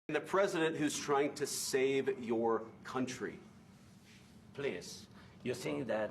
The president who's trying to save your country. Please, you think that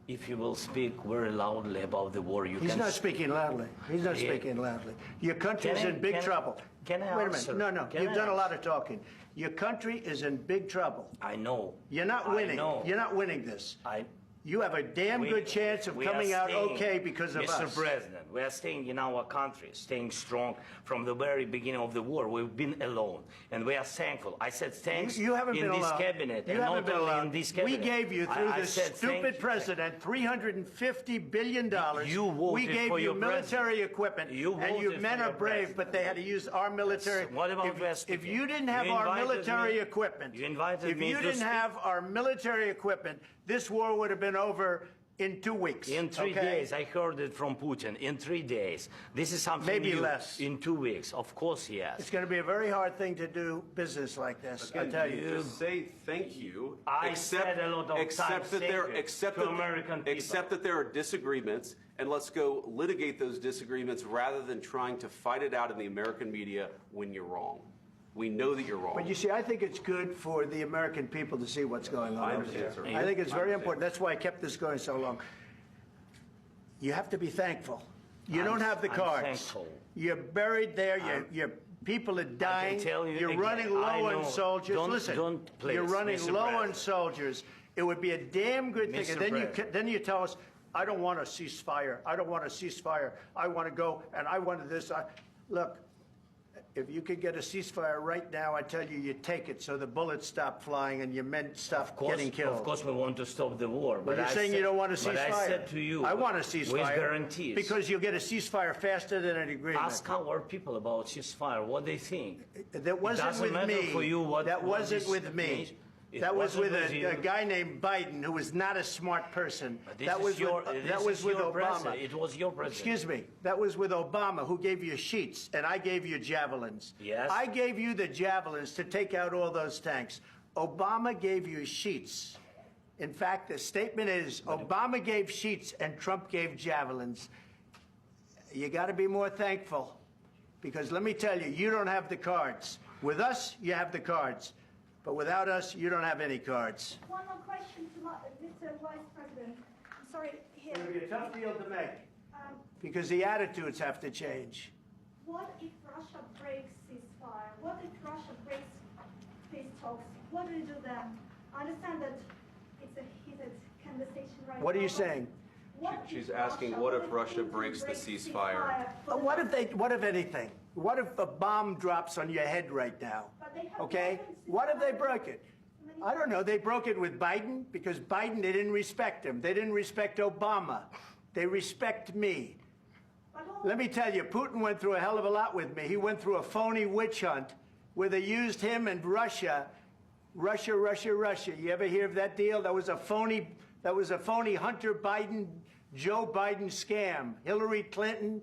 if you will speak very loudly about the war, you He's can... not speaking loudly. He's not Yeah. speaking loudly. Your country is in big trouble. Can I Wait a answer? minute. No. Can You've I done a lot answer? of talking. Your country is in big trouble. I know. You're not winning. I know. You're not winning this. I... You have a damn good chance of we are coming out staying, okay because of Mr. us. President, we are staying in our country, staying strong from the very beginning of the war. We've been alone, and we are thankful. I said thanks You haven't in been this alone. cabinet, You and haven't not been only alone. in this cabinet. We gave you, through I this said thank stupid you. president, $350 billion. You voted we gave for you your military president. equipment, You and you voted men for are your brave, president. but they had to use our military. What about if you didn't have You our invited military me- equipment, You invited if me you to didn't speak. have our military equipment, this war would have been over in 2 weeks. In 3 okay? days, I heard it from Putin. In 3 days, this is something Maybe new. less. In 2 weeks, of course, yes. It's going to be a very hard thing to do business like this. I Again, tell you. just say thank you. I said a lot of except times that thank there, you except to that, American people. except that there are disagreements, and let's go litigate those disagreements rather than trying to fight it out in the American media when you're wrong. We know that you're wrong. But you see, I think it's good for the American people to see what's going on I over understand, there. sir. I think it's I very understand. important. That's why I kept this going so long. You have to be thankful. You don't have the I'm cards. thankful. You're buried there. Your people are dying. tell you You're again, running low I on know. soldiers. Listen, Please, you're running Mr. low on President. soldiers. It would be a damn good thing. Mr. And then President. then you tell us, I don't want a ceasefire. I don't want a ceasefire. I want to go and I wanted this. Look, if you could get a ceasefire right now, I tell you, you take it so the bullets stop flying and your men stop getting killed. Of course, we want to stop the war. But you're saying you don't want a ceasefire. But I said to you, I want a ceasefire. with guarantees. Because you'll get a ceasefire faster than an agreement. Ask our people about ceasefire, what they think. That wasn't doesn't with matter me. for you what- that what wasn't this with me. means. It That was with wasn't with a you. guy named Biden, who was not a smart person. But this That is was your- with, this that was is with your Obama. president. It was your president. Excuse me. That was with Obama, who gave you sheets, and I gave you javelins. Yes. I gave you the javelins to take out all those tanks. Obama gave you sheets. In fact, the statement is Obama gave sheets and Trump gave javelins. You got to be more thankful, because let me tell you, you don't have the cards. With us, you have the cards. But without us, you don't have any cards. One more question to Mr. Vice President. I'm sorry, here. It's going to be a tough deal to make, Um, because the attitudes have to change. what if Russia breaks ceasefire? What if Russia breaks peace talks? What do you do then? I understand that it's a heated conversation right now. What are you but saying? what She's if asking, what if Russia Putin breaks the breaks ceasefire? for the- What if anything? What if a bomb drops on your head right now? But they have Okay? weapons What if they ceasefire. broke it? I don't know. They broke it with Biden, because Biden, they didn't respect him. They didn't respect Obama. They respect me. But all- Let me tell you, Putin went through a hell of a lot with me. He went through a phony witch hunt where they used him and Russia. Russia. You ever hear of that deal? That was a phony Hunter Biden, Joe Biden scam. Hillary Clinton,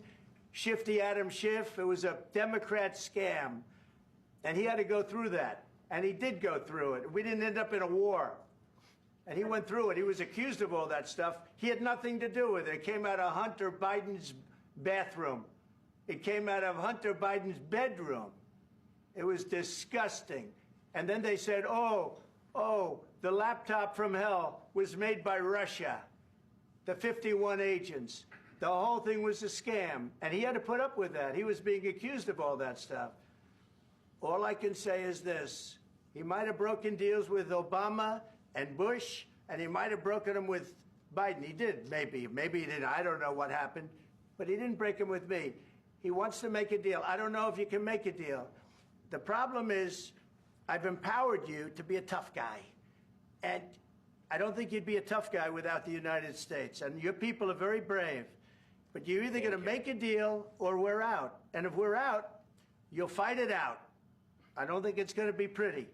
Shifty Adam Schiff. It was a Democrat scam. And he had to go through that. And he did go through it. We didn't end up in a war. And he went through it. He was accused of all that stuff. He had nothing to do with it. It came out of Hunter Biden's bathroom. It came out of Hunter Biden's bedroom. It was disgusting. And then they said, oh, the laptop from hell was made by Russia, the 51 agents. The whole thing was a scam. And he had to put up with that. He was being accused of all that stuff. All I can say is this. He might have broken deals with Obama and Bush, and he might have broken them with Biden. He did, maybe. Maybe he didn't. I don't know what happened. But he didn't break them with me. He wants to make a deal. I don't know if you can make a deal. The problem is, I've empowered you to be a tough guy. And I don't think you'd be a tough guy without the United States. And your people are very brave. But you're either going to make a deal or we're out. And if we're out, you'll fight it out. I don't think it's going to be pretty,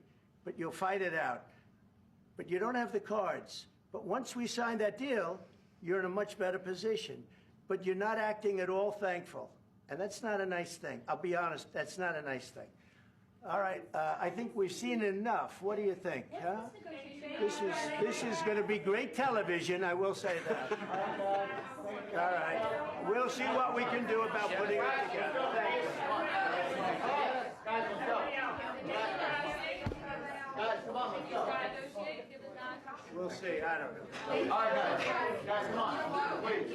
but you'll fight it out. But you don't have the cards. But once we sign that deal, you're in a much better position. But you're not acting at all thankful. And that's not a nice thing. I'll be honest, that's not a nice thing. All right, I think we've seen enough. What do you think? Huh? This is going to be great television, I will say that. All right. We'll see what we can do about putting it together. Thank you. We'll see. I don't know. All right, guys, come on. Please.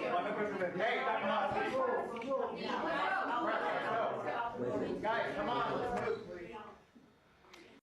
Hey, come on.